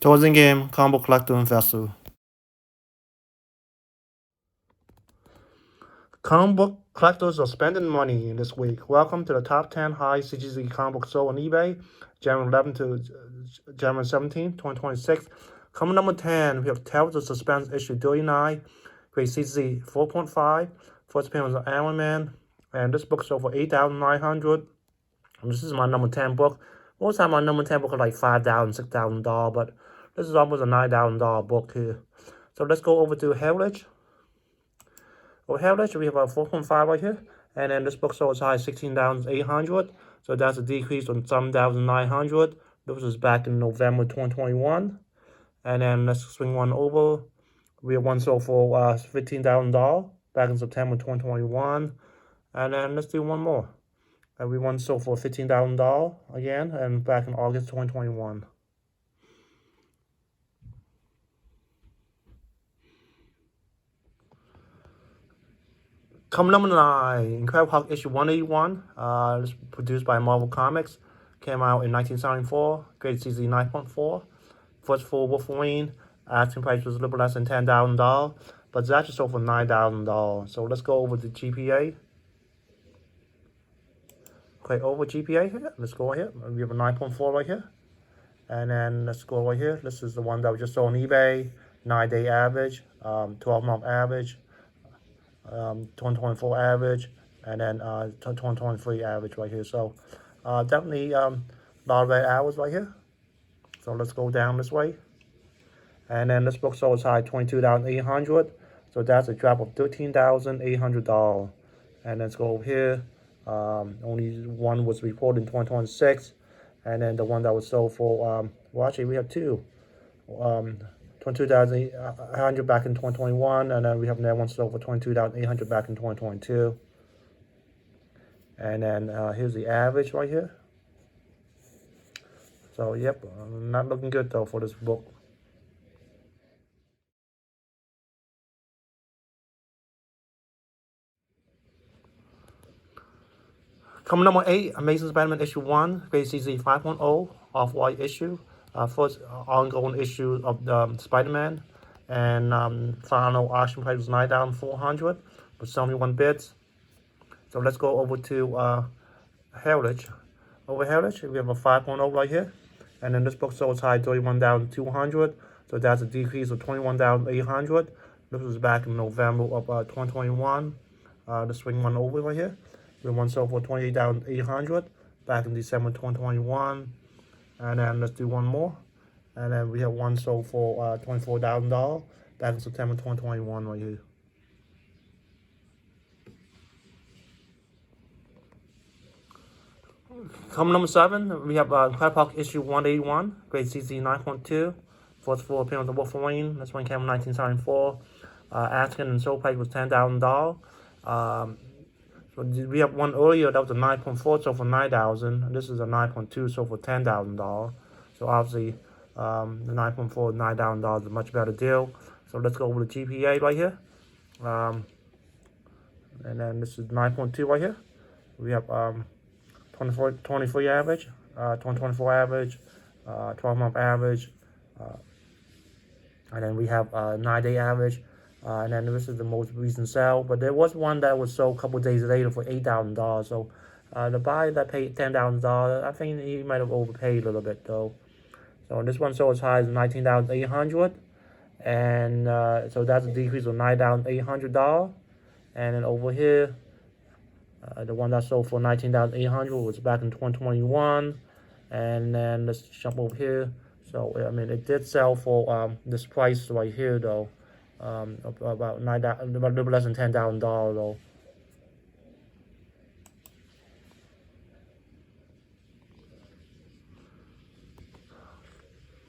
Towards in game, combo collector and vessel. Comic book collectors are spending money this week. Welcome to the top 10 high CGC comic books sold on eBay, January 11 to January 17, 2026. Comic number 10, we have Tales of Suspense issue 39, grade CGC 4.5. First appearance of Iron Man, and this book sold for $8,900. This is my number 10 book. Most time my number 10 book is like $5,000, $6,000, but this is almost a $9,000 book here. So let's go over to Heritage. For Heritage, we have a 4.5 right here. And then this book sold as high as 16,800. So that's a decrease from 7,900. This was back in November 2021. And then let's swing one over. We have one sold for $15,000 back in September 2021. And then let's do one more. And we one sold for $15,000 again, and back in August 2021. Comic number 9, Incredible Hulk issue 181. This produced by Marvel Comics. Came out in 1974. Grade CZ 9.4. First full Wolverine. Asking price was a little less than $10,000, but it's actually sold for $9,000. So let's go over to GPA. Click over GPA here. Let's go right here. We have a 9.4 right here. And then let's go right here. This is the one that we just sold on eBay. 9-day average, 12-month average, 2024 average, and then 2023 average right here. So definitely a lot of red hours right here. So let's go down this way. And then this book sold as high 22,800. So that's a drop of $13,800. And let's go over here. Only one was reported in 2026. And then the one that was sold for, well, actually we have two. 22,800 back in 2021, and then we have another one sold for 22,800 back in 2022. And then here's the average right here. So yep, not looking good though for this book. Coming number 8, Amazing Spider-Man issue 1, grade CZ 5.0, off-white issue. First ongoing issue of Spider-Man, and final auction price was $9,400 with 71 bids. So let's go over to Heritage. Over Heritage, we have a 5.0 right here, and then this book sold as high 31,200. So that's a decrease of 21,800. This was back in November of 2021. Let's swing one over right here. We have one sold for 28,800 back in December 2021. And then let's do one more. And then we have one sold for $24,000 back in September 2021 right here. Coming number 7, we have Incredible Hulk issue 181, grade CZ 9.2. First full appearance of Wolverine. This one came in 1974. Asking and sold price was $10,000. So we have one earlier that was a 9.4, sold for $9,000. And this is a 9.2, sold for $10,000. So obviously, the 9.4, $9,000 is a much better deal. So let's go over the GPA right here. And then this is 9.2 right here. We have 23 average, 2024 average, 12-month average, and then we have 9-day average. And then this is the most recent sale. But there was one that was sold a couple of days later for $8,000. So the buyer that paid $10,000, I think he might have overpaid a little bit though. So this one sold as high as $19,800. And so that's a decrease of $9,800. And then over here, the one that sold for $19,800 was back in 2021. And then let's jump over here. So I mean, it did sell for this price right here though. About a little less than $10,000 though.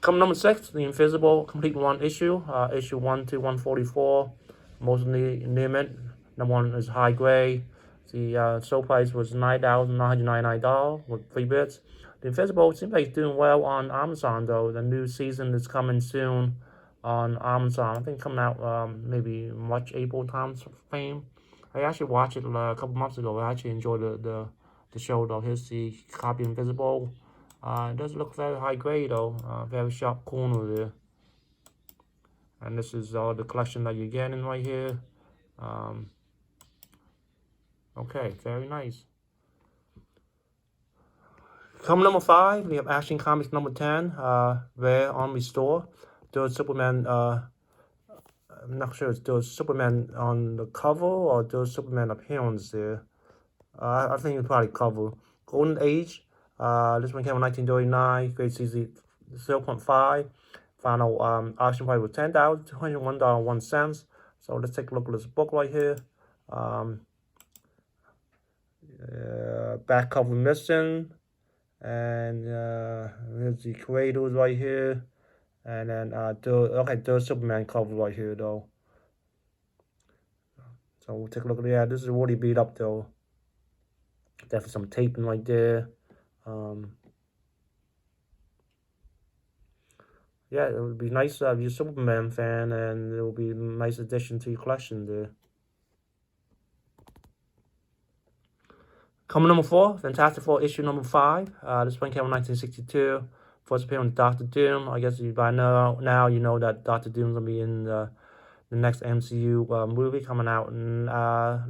Coming number 6, The Invisible Complete One issue, issue 1 to 144, mostly near mint. Number 1 is high grade. The sold price was $9,999 with 3 bits. The Invisible seems like it's doing well on Amazon though. The new season is coming soon on Amazon. I think coming out maybe March, April time frame. I actually watched it a couple months ago. I actually enjoyed the show though. Here's the copy Invisible. It doesn't look very high grade though. Very sharp corner there. And this is all the collection that you're getting right here. Okay, very nice. Coming number 5, we have Action Comics number 10, Rare on Restore. There's Superman, I'm not sure if there's Superman on the cover or there's Superman appearance there. I think it's probably cover. Golden Age, this one came in 1939, grade CZ 0.5. Final auction price was $10,201.01. So let's take a look at this book right here. Back cover missing. And here's the creators right here. And then there's Superman cover right here though. So we'll take a look at that. This is already beat up though. Definitely some taping right there. Yeah, it would be nice if you're a Superman fan, and it will be a nice addition to your collection there. Coming number 4, Fantastic Four issue number 5. This one came in 1962. First appearance of Dr. Doom. I guess by now you know that Dr. Doom's gonna be in the next MCU movie coming out in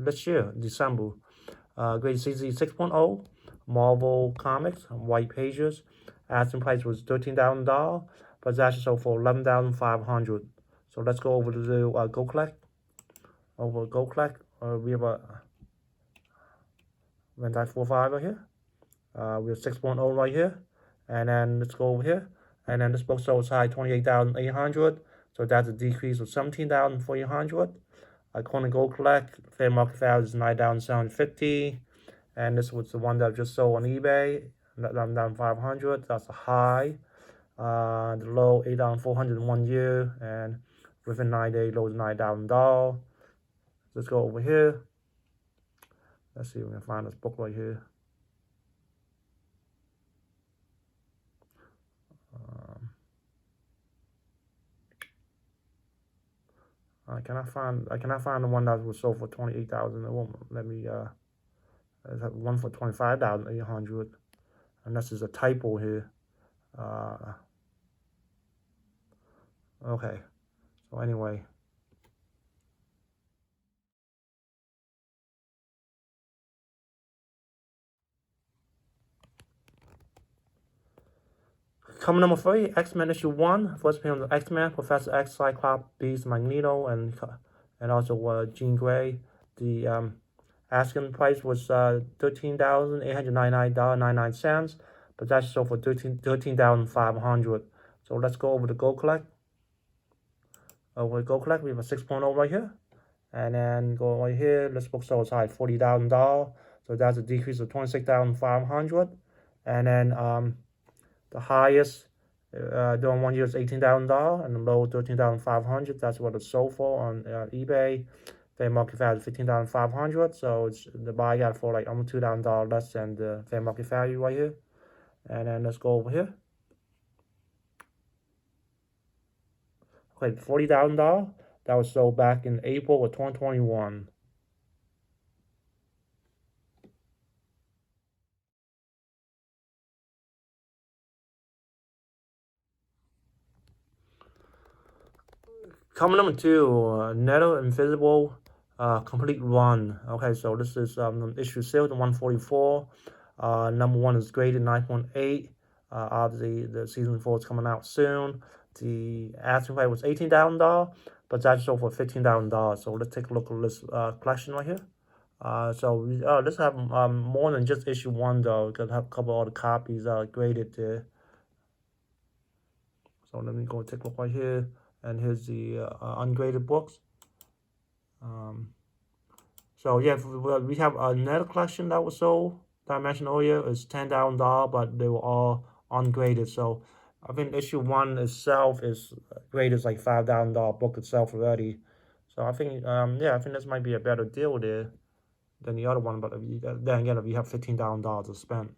this year, December. Grade CZ 6.0. Marvel Comics, white pages. Asking price was $13,000, but it's actually sold for $11,500. So let's go over to the Go Collect. Over Go Collect, we have a Fantastic Four 5 right here. We have 6.0 right here. And then let's go over here. And then this book sold high 28,800. So that's a decrease of 17,400. According to Go Collect, fair market value is 9,750. And this was the one that I just sold on eBay, 11,500. That's a high. The low 8,400 in 1 year, and within 9 days, low is $9,000. Let's go over here. Let's see if we can find this book right here. I cannot find the one that was sold for 28,000. It won't let me. There's one for 25,800, and this is a typo here. Okay, so anyway. Coming number 3, X-Men issue 1. First appearance of X-Men, Professor X, Cyclops, Beast, Magneto, and also Jean Grey. The asking price was $13,899.99, but that's sold for $13,500. So let's go over to Go Collect. Over Go Collect, we have a 6.0 right here. And then go right here, this book sold high $40,000. So that's a decrease of $26,500. And then the highest during 1 year is $18,000, and the low $13,500. That's what it's sold for on eBay. Fair market value is $15,500. So the buy got for like almost $2,000 less than the fair market value right here. And then let's go over here. Okay, $40,000. That was sold back in April of 2021. Coming number 2, Netto Invisible Complete Run. Okay, so this is issue 6, 144. Number 1 is graded 9.8. Obviously, the season 4 is coming out soon. The asking price was $18,000, but it's actually sold for $15,000. So let's take a look at this collection right here. So let's have more than just issue 1 though, because I have a couple other copies graded there. So let me go take a look right here. And here's the ungraded books. So yeah, we have another collection that was sold that I mentioned earlier. It's $10,000, but they were all ungraded. So I think issue 1 itself is graded as like $5,000 book itself already. So I think I think this might be a better deal there than the other one. But then again, if you have $15,000 to spend.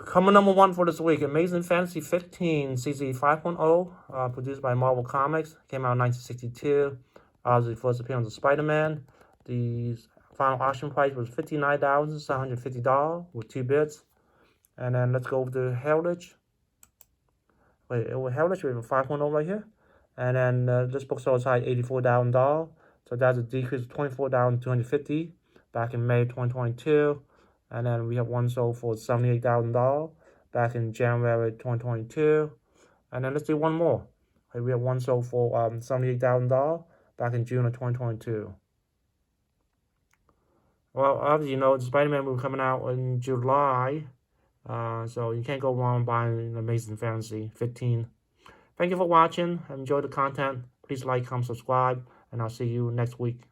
Coming number 1 for this week, Amazing Fantasy 15 CZ 5.0, produced by Marvel Comics, came out in 1962. Obviously, first appearance of Spider-Man. The final auction price was $59,750 with 2 bids. And then let's go over to Heritage. Wait, over Heritage, we have a 5.0 right here. And then this book sold at $84,000. So that's a decrease of $24,250 back in May 2022. And then we have one sold for $78,000 back in January 2022. And then let's do one more. Okay, we have one sold for $78,000 back in June of 2022. Well, obviously, the Spider-Man movie coming out in July. So you can't go wrong buying Amazing Fantasy 15. Thank you for watching. Enjoy the content. Please like, comment, subscribe, and I'll see you next week.